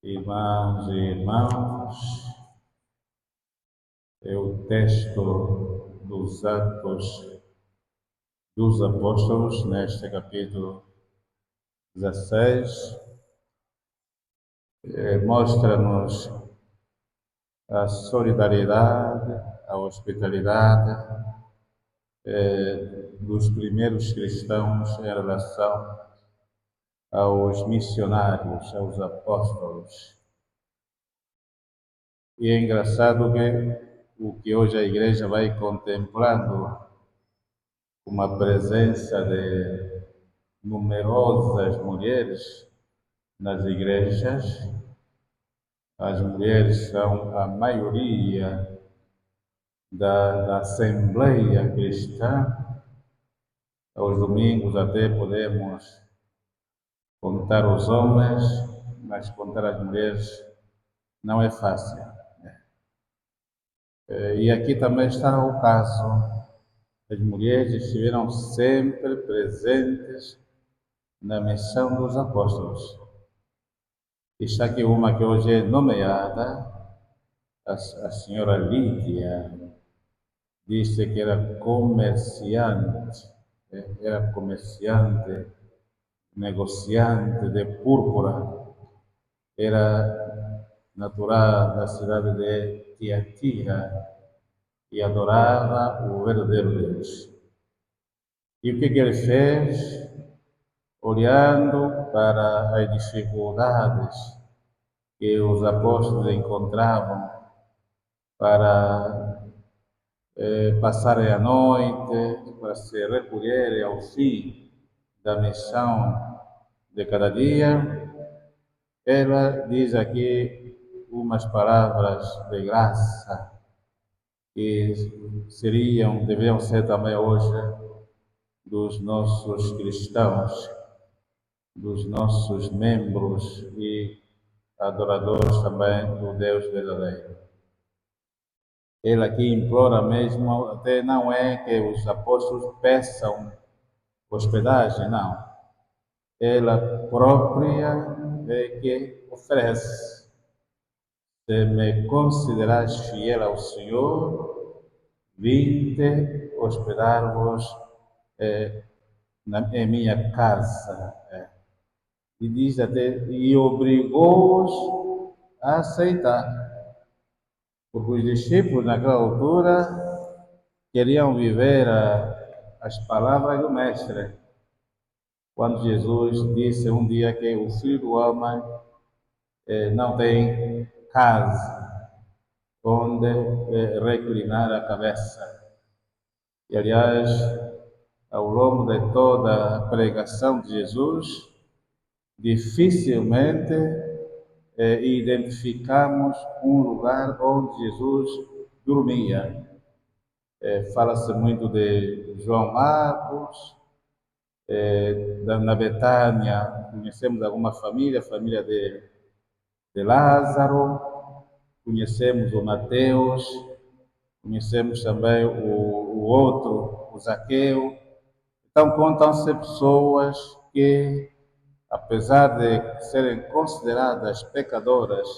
Irmãos e irmãs, é o texto dos Atos dos Apóstolos, neste capítulo 16, mostra-nos a solidariedade, a hospitalidade dos primeiros cristãos em relação aos missionários, aos apóstolos. E é engraçado que o que hoje a igreja vai contemplando, uma presença de numerosas mulheres nas igrejas. As mulheres são a maioria da Assembleia Cristã. Aos domingos até podemos contar os homens, mas contar as mulheres não é fácil. E aqui também está o caso. As mulheres estiveram sempre presentes na missão dos apóstolos. Está aqui uma que hoje é nomeada, a senhora Lídia, disse que era comerciante, negociante de púrpura, era natural da cidade de Tiatira e adorava o verdadeiro Deus. E o que ele fez? Olhando para as dificuldades que os apóstolos encontravam para passarem a noite, para se recolherem ao fim da missão de cada dia, ela diz aqui umas palavras de graça que deveriam ser também hoje dos nossos cristãos, dos nossos membros e adoradores também do Deus verdadeiro. Ele aqui implora mesmo, até não é que os apóstolos peçam hospedagem, não. Ela própria é que oferece. Se me considerais fiel ao Senhor, vinde hospedar-vos em minha casa. E diz até, e obrigou-os a aceitar. Porque os discípulos, naquela altura, queriam viver as palavras do Mestre. Quando Jesus disse um dia que o Filho do Homem não tem casa onde reclinar a cabeça. E, aliás, ao longo de toda a pregação de Jesus, dificilmente identificamos um lugar onde Jesus dormia. Fala-se muito de João Marcos, na Betânia conhecemos alguma família, a família de Lázaro, conhecemos o Mateus, conhecemos também o outro, o Zaqueu. Então contam-se pessoas que, apesar de serem consideradas pecadoras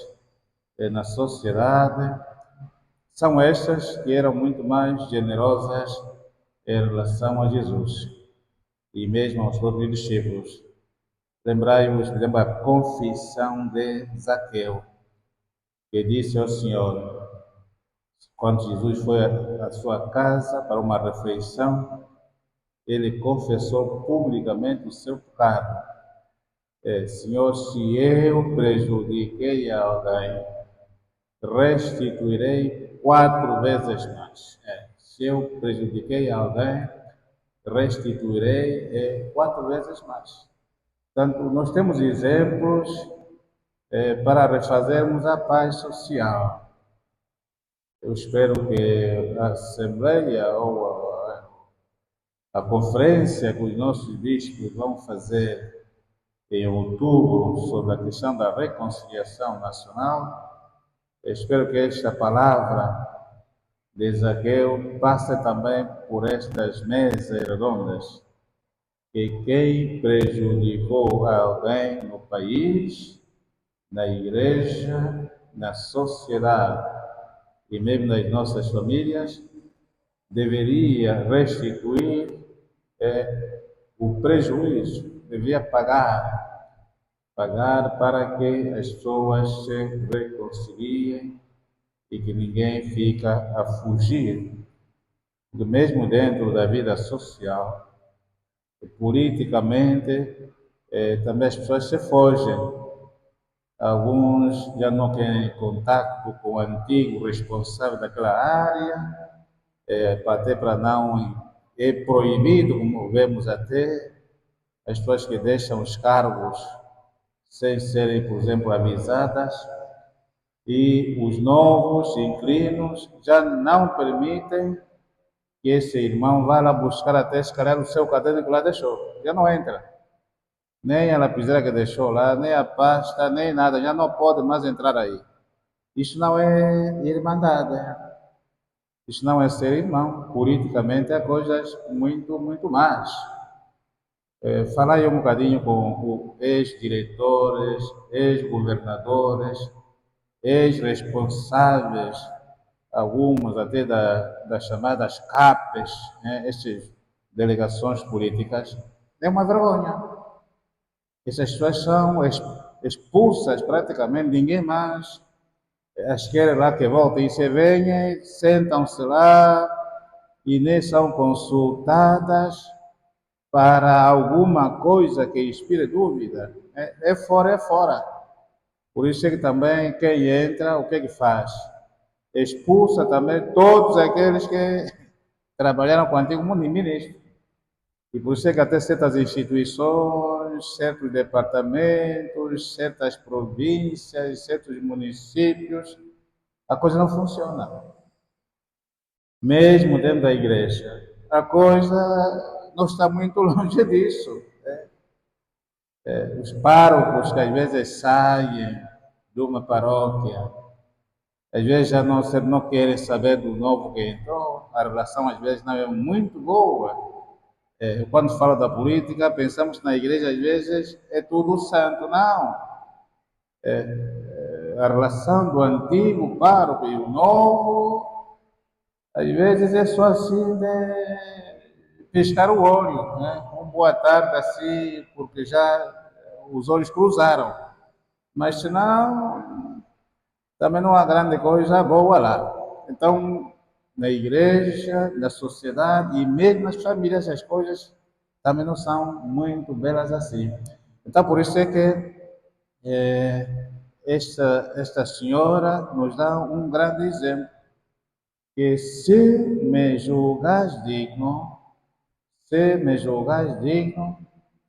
na sociedade, são estas que eram muito mais generosas em relação a Jesus e mesmo aos próprios discípulos. Lembrai-vos, por exemplo, a confissão de Zaqueu, que disse ao Senhor, quando Jesus foi à sua casa para uma refeição, ele confessou publicamente o seu pecado. Senhor, se eu prejudiquei alguém, restituirei 4 vezes mais. Se eu prejudiquei alguém, restituirei 4 vezes mais. Portanto, nós temos exemplos para refazermos a paz social. Eu espero que a Assembleia ou a conferência que os nossos bispos vão fazer em outubro sobre a questão da reconciliação nacional, eu espero que esta palavra de Zaqueu passe também por estas mesas redondas, que quem prejudicou alguém no país na igreja, na sociedade e mesmo nas nossas famílias, deveria restituir o prejuízo, deveria pagar para que as pessoas se reconciliem e que ninguém fica a fugir. Porque mesmo dentro da vida social, politicamente, também as pessoas se fogem. Alguns já não querem contato com o antigo responsável daquela área, até para não. É proibido, como vemos até, as pessoas que deixam os cargos sem serem, por exemplo, avisadas, e os novos inquilinos já não permitem que esse irmão vá lá buscar até se calhar o seu caderno que lá deixou. Já não entra. Nem a lapiseira que deixou lá, nem a pasta, nem nada. Já não pode mais entrar aí. Isso não é irmandade. Isso não é ser irmão. Politicamente há coisas muito, muito mais. Falei um bocadinho com ex-diretores, ex-governadores, ex-responsáveis, algumas até das chamadas CAPES, né, essas delegações políticas. É uma vergonha. Essas pessoas são expulsas praticamente, ninguém mais as quer lá que voltem, e se venham, sentam-se lá e nem são consultadas para alguma coisa que inspire dúvida. É fora, é fora. Por isso é que também quem entra, o que é que faz? Expulsa também todos aqueles que trabalharam com o antigo ministro. E por isso é que até certas instituições, certos departamentos, certas províncias, certos municípios, a coisa não funciona. Mesmo dentro da igreja, a coisa não está muito longe disso. Os párocos que às vezes saem de uma paróquia, às vezes já não querem saber do novo que entrou, a relação às vezes não é muito boa. Quando falo da política, pensamos que na igreja às vezes é tudo santo. Não. A relação do antigo pároco e o novo, às vezes é só assim de piscar o olho, né? Um boa tarde assim, porque já os olhos cruzaram. Mas senão, também não há grande coisa boa lá. Então, na igreja, na sociedade e mesmo nas famílias, as coisas também não são muito belas assim. Então, por isso é que esta senhora nos dá um grande exemplo, que se me julgas digno,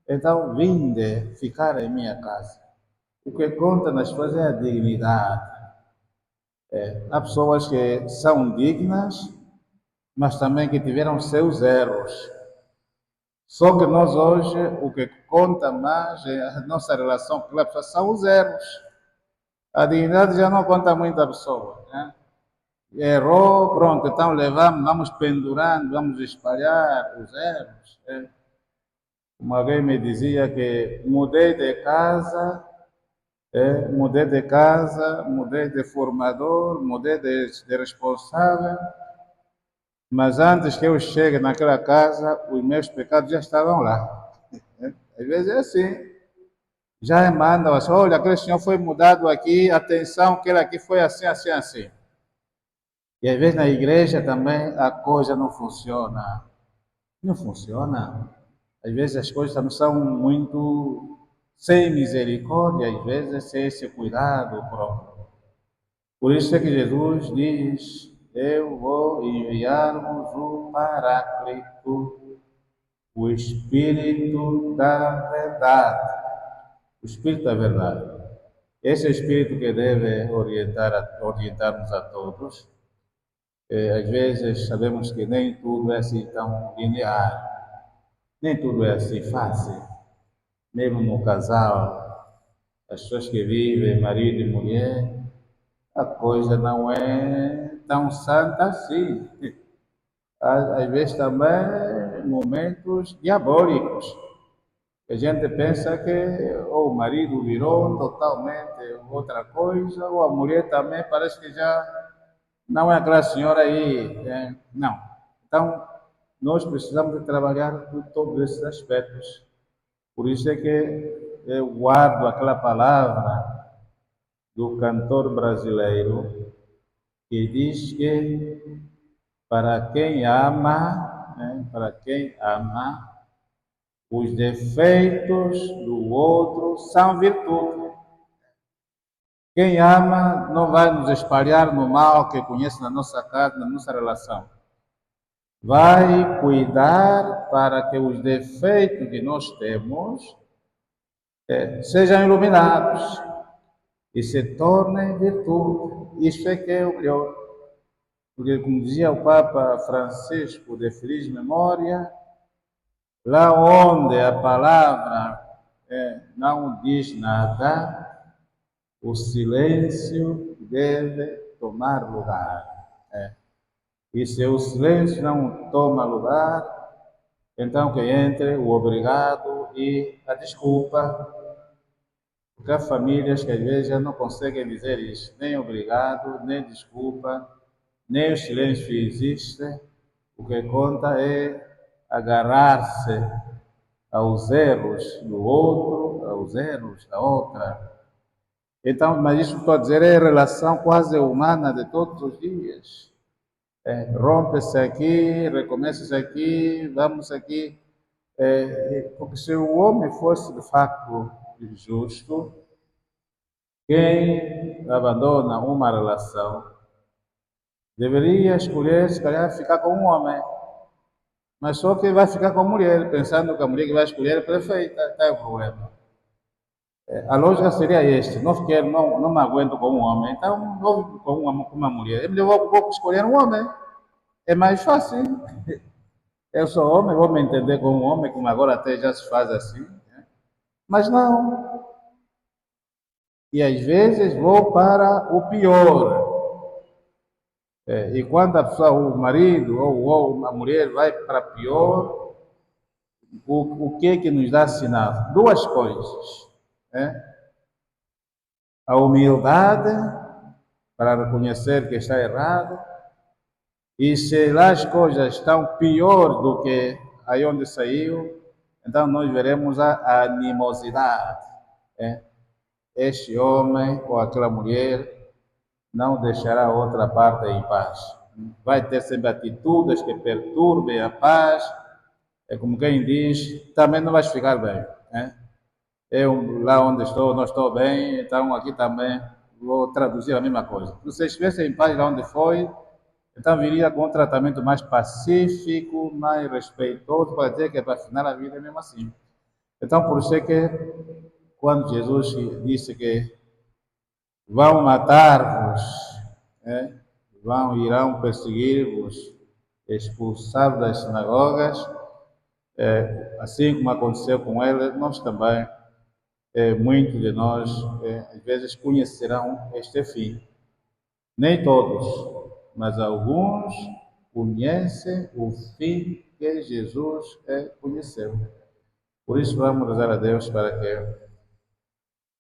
então vinde ficar em minha casa. O que conta nas coisas é a dignidade. Há pessoas que são dignas, mas também que tiveram seus erros. Só que nós hoje, o que conta mais é a nossa relação com a pessoa, são os erros. A dignidade já não conta muito a pessoa, né? Errou, pronto, então levamos, vamos pendurando, vamos espalhar os erros. Né? Uma vez me dizia que mudei de formador, mudei de responsável, mas antes que eu chegue naquela casa, os meus pecados já estavam lá. Às vezes é assim. Já mandam assim, olha, aquele senhor foi mudado aqui, atenção, aquele aqui foi assim, assim, assim. E às vezes na igreja também a coisa não funciona. Não funciona. Às vezes as coisas também são muito sem misericórdia, às vezes sem esse cuidado próprio. Por isso é que Jesus diz: eu vou enviar-vos o Paráclito, o Espírito da Verdade. O Espírito da Verdade. Esse é o Espírito que deve orientar-nos a todos. Às vezes sabemos que nem tudo é assim tão linear, nem tudo é assim fácil. Mesmo no casal, as pessoas que vivem, marido e mulher, a coisa não é tão santa assim. Às vezes também momentos diabólicos. A gente pensa que ou o marido virou totalmente outra coisa, ou a mulher também parece que já não é aquela senhora aí. Não. Então, nós precisamos de trabalhar com todos esses aspectos. Por isso é que eu guardo aquela palavra do cantor brasileiro que diz que para quem ama, para quem ama, os defeitos do outro são virtude. Quem ama não vai nos espalhar no mal que conhece na nossa casa, na nossa relação. Vai cuidar para que os defeitos que nós temos sejam iluminados e se tornem virtude. Isso é que é o melhor. Porque, como dizia o Papa Francisco, de feliz memória, lá onde a palavra não diz nada, o silêncio deve tomar lugar. E se o silêncio não toma lugar, então que entre o obrigado e a desculpa, porque há famílias que às vezes já não conseguem dizer isso, nem obrigado, nem desculpa, nem o silêncio existe. O que conta é agarrar-se aos erros do outro, aos erros da outra. Então, mas isso que estou a dizer é a relação quase humana de todos os dias. Rompe-se aqui, recomeça-se aqui, vamos aqui. Porque se o homem fosse de facto justo, quem abandona uma relação deveria escolher, se calhar, ficar com um homem. Mas só que vai ficar com a mulher, pensando que a mulher que vai escolher é perfeita. Está o problema. A lógica seria este: não quero, não me aguento com um homem, então vou com uma mulher. Eu vou escolher um homem. É mais fácil. Eu sou homem, vou me entender como um homem, como agora até já se faz assim. Né? Mas não. E às vezes vou para o pior. E quando a pessoa, o marido ou a mulher vai para pior, o que é que nos dá sinal? Duas coisas. Né? A humildade para reconhecer que está errado. E se lá as coisas estão pior do que aí onde saiu, então nós veremos a animosidade. Né? Este homem ou aquela mulher não deixará a outra parte em paz. Vai ter sempre atitudes que perturbem a paz. É como quem diz, também não vais ficar bem. Né? Eu lá onde estou, não estou bem, então aqui também vou traduzir a mesma coisa. Se você estivesse em paz lá onde foi, então viria com um tratamento mais pacífico, mais respeitoso, para dizer que para afinal a vida é mesmo assim. Então por isso é que quando Jesus disse que vão matar-vos, né? Irão perseguir-vos, expulsar das sinagogas, assim como aconteceu com ele, nós também, muitos de nós, às vezes conhecerão este fim. Nem todos, mas alguns conhecem o fim que Jesus conheceu. Por isso vamos rezar a Deus para que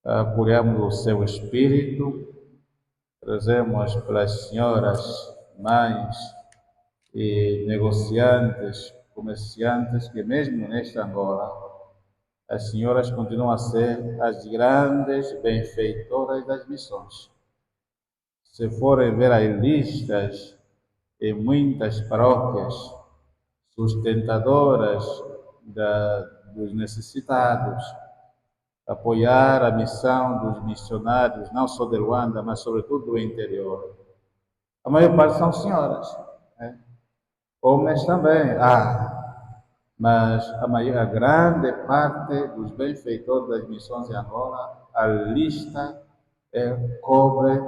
apuremos o seu Espírito. Trazemos pelas senhoras, mães e negociantes, comerciantes, que mesmo nesta Angola, as senhoras continuam a ser as grandes benfeitoras das missões. Se forem ver as listas em muitas paróquias, sustentadoras dos necessitados, apoiar a missão dos missionários, não só de Luanda, mas sobretudo do interior. A maior parte são senhoras. Né? Homens também, mas a grande parte dos benfeitores das missões em Angola, a lista cobre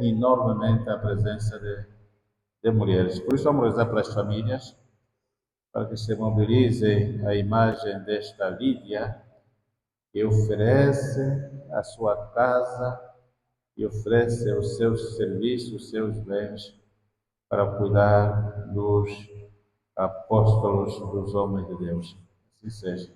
enormemente a presença de mulheres. Por isso vamos rezar para as famílias, para que se mobilize a imagem desta Lídia, que oferece a sua casa e oferece os seus serviços, os seus bens, para cuidar dos apóstolos, dos homens de Deus. Assim seja.